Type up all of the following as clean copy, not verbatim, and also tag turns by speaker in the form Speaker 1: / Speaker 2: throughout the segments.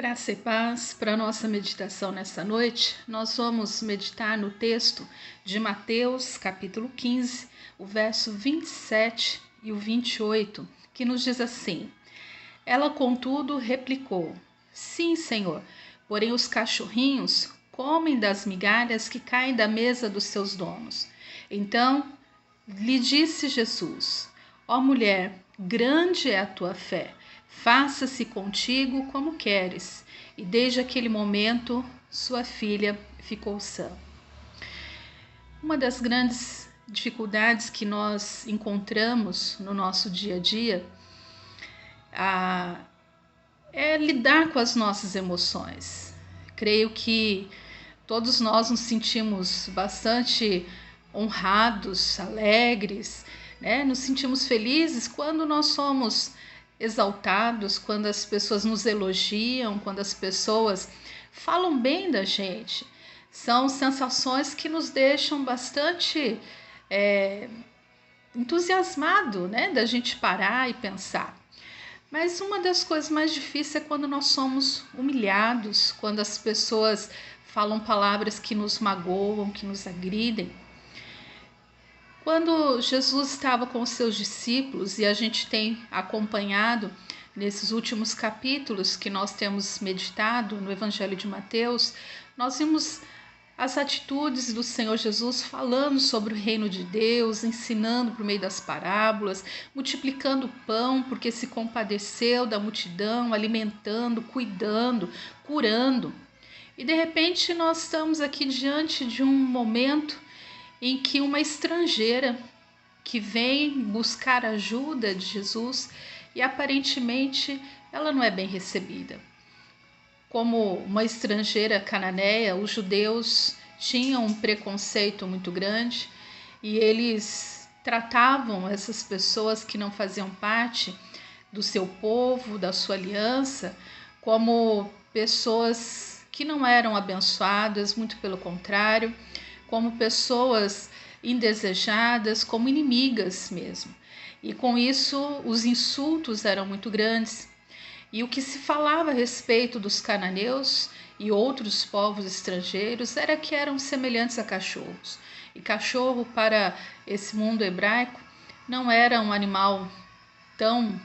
Speaker 1: Graça e paz para a nossa meditação nessa noite. Nós vamos meditar no texto de Mateus, capítulo 15, o verso 27 e o 28, que nos diz assim: Ela, contudo, replicou: Sim, Senhor, porém os cachorrinhos comem das migalhas que caem da mesa dos seus donos. Então lhe disse Jesus: Ó mulher, grande é a tua fé. Faça-se contigo como queres. E desde aquele momento, sua filha ficou sã. Uma das grandes dificuldades que nós encontramos no nosso dia a dia é lidar com as nossas emoções. Creio que todos nós nos sentimos bastante honrados, alegres, né? Nos sentimos felizes quando nós somos exaltados, quando as pessoas nos elogiam, quando as pessoas falam bem da gente. São sensações que nos deixam bastante entusiasmado, né? Da gente parar e pensar. Mas uma das coisas mais difíceis é quando nós somos humilhados, quando as pessoas falam palavras que nos magoam, que nos agridem. Quando Jesus estava com os seus discípulos, e a gente tem acompanhado nesses últimos capítulos que nós temos meditado no Evangelho de Mateus, nós vimos as atitudes do Senhor Jesus falando sobre o reino de Deus, ensinando por meio das parábolas, multiplicando o pão porque se compadeceu da multidão, alimentando, cuidando, curando. E de repente nós estamos aqui diante de um momento em que uma estrangeira que vem buscar ajuda de Jesus e aparentemente ela não é bem recebida. Como uma estrangeira cananeia, os judeus tinham um preconceito muito grande e eles tratavam essas pessoas que não faziam parte do seu povo, da sua aliança, como pessoas que não eram abençoadas, muito pelo contrário, como pessoas indesejadas, como inimigas mesmo. E com isso os insultos eram muito grandes. E o que se falava a respeito dos cananeus e outros povos estrangeiros era que eram semelhantes a cachorros. E cachorro para esse mundo hebraico não era um animal tão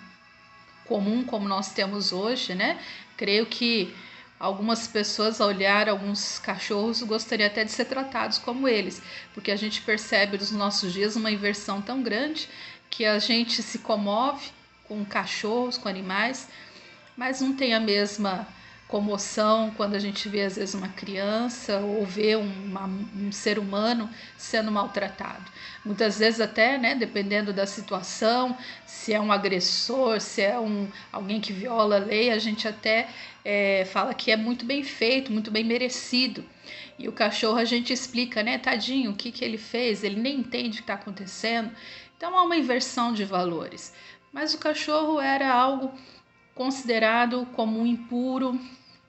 Speaker 1: comum como nós temos hoje, né? Creio que algumas pessoas, ao olhar alguns cachorros, gostariam até de ser tratados como eles, porque a gente percebe nos nossos dias uma inversão tão grande que a gente se comove com cachorros, com animais, mas não tem a mesma comoção quando a gente vê às vezes uma criança ou vê um ser humano sendo maltratado. Muitas vezes até, né, dependendo da situação, se é um agressor, se é alguém que viola a lei, a gente até fala que é muito bem feito, muito bem merecido. E o cachorro a gente explica, né, tadinho, o que ele fez, ele nem entende o que está acontecendo. Então há uma inversão de valores. Mas o cachorro era algo considerado como um impuro,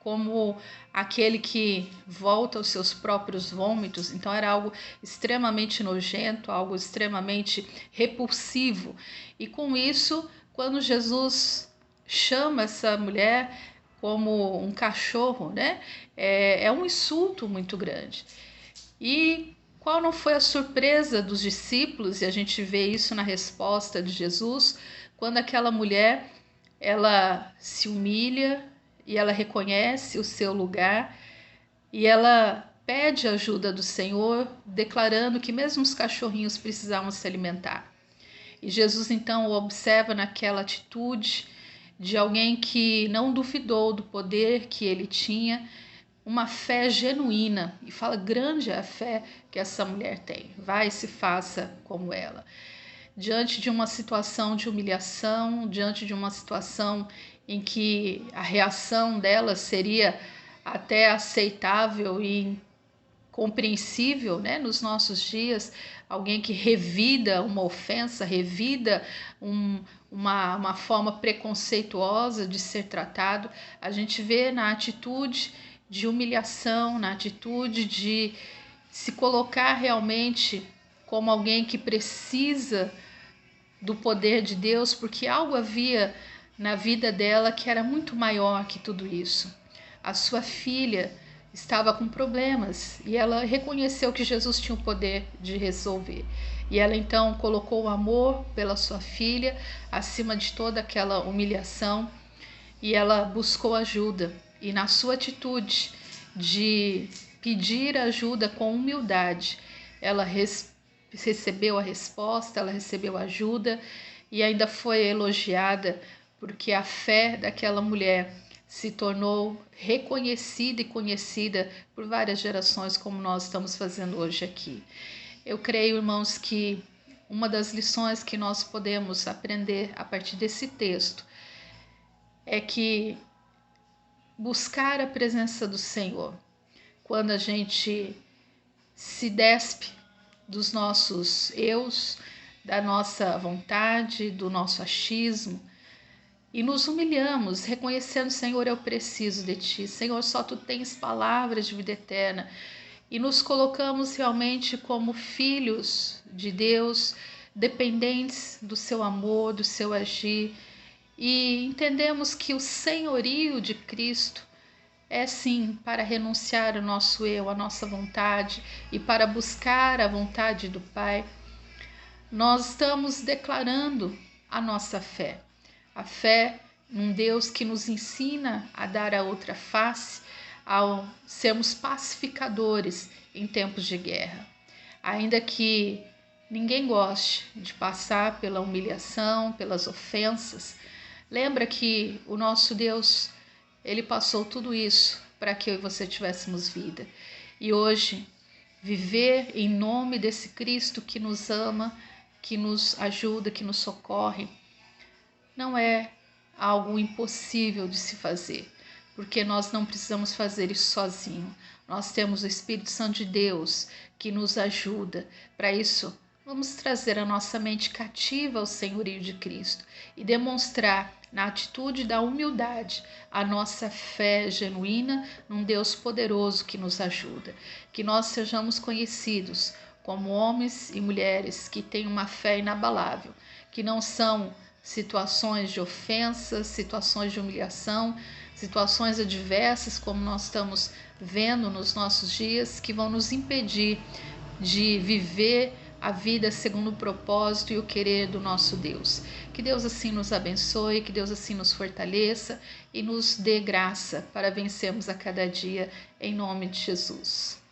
Speaker 1: como aquele que volta aos seus próprios vômitos. Então era algo extremamente nojento, algo extremamente repulsivo. E com isso, quando Jesus chama essa mulher como um cachorro, né, é um insulto muito grande. E qual não foi a surpresa dos discípulos, e a gente vê isso na resposta de Jesus, quando aquela mulher ela se humilha e ela reconhece o seu lugar e ela pede ajuda do Senhor, declarando que mesmo os cachorrinhos precisavam se alimentar. E Jesus então o observa naquela atitude de alguém que não duvidou do poder que ele tinha, uma fé genuína, e fala: grande é a fé que essa mulher tem, vai e se faça como ela. Diante de uma situação de humilhação, diante de uma situação em que a reação dela seria até aceitável e compreensível, né, nos nossos dias, alguém que revida uma ofensa, revida uma forma preconceituosa de ser tratado, a gente vê na atitude de humilhação, na atitude de se colocar realmente como alguém que precisa do poder de Deus, porque algo havia na vida dela que era muito maior que tudo isso. a sua filha estava com problemas e ela reconheceu que Jesus tinha o poder de resolver. E ela então colocou o amor pela sua filha acima de toda aquela humilhação e ela buscou ajuda. E na sua atitude de pedir ajuda com humildade, ela recebeu a resposta, ela recebeu ajuda e ainda foi elogiada porque a fé daquela mulher se tornou reconhecida e conhecida por várias gerações, como nós estamos fazendo hoje aqui. Eu creio, irmãos, que uma das lições que nós podemos aprender a partir desse texto é que buscar a presença do Senhor, quando a gente se despe dos nossos eus, da nossa vontade, do nosso achismo, e nos humilhamos, reconhecendo, Senhor, eu preciso de Ti. Senhor, só Tu tens palavras de vida eterna. E nos colocamos realmente como filhos de Deus, dependentes do Seu amor, do Seu agir. E entendemos que o senhorio de Cristo é sim para renunciar ao nosso eu, à nossa vontade e para buscar a vontade do Pai. Nós estamos declarando a nossa fé. A fé num Deus que nos ensina a dar a outra face, ao sermos pacificadores em tempos de guerra. Ainda que ninguém goste de passar pela humilhação, pelas ofensas, lembra que o nosso Deus, Ele passou tudo isso para que eu e você tivéssemos vida. E hoje, viver em nome desse Cristo que nos ama, que nos ajuda, que nos socorre, não é algo impossível de se fazer, porque nós não precisamos fazer isso sozinho. Nós temos o Espírito Santo de Deus que nos ajuda. Para isso, vamos trazer a nossa mente cativa ao senhorio de Cristo e demonstrar na atitude da humildade a nossa fé genuína num Deus poderoso que nos ajuda. Que nós sejamos conhecidos como homens e mulheres que têm uma fé inabalável, que não são situações de ofensa, situações de humilhação, situações adversas como nós estamos vendo nos nossos dias, que vão nos impedir de viver a vida segundo o propósito e o querer do nosso Deus. Que Deus assim nos abençoe, que Deus assim nos fortaleça e nos dê graça para vencermos a cada dia, em nome de Jesus.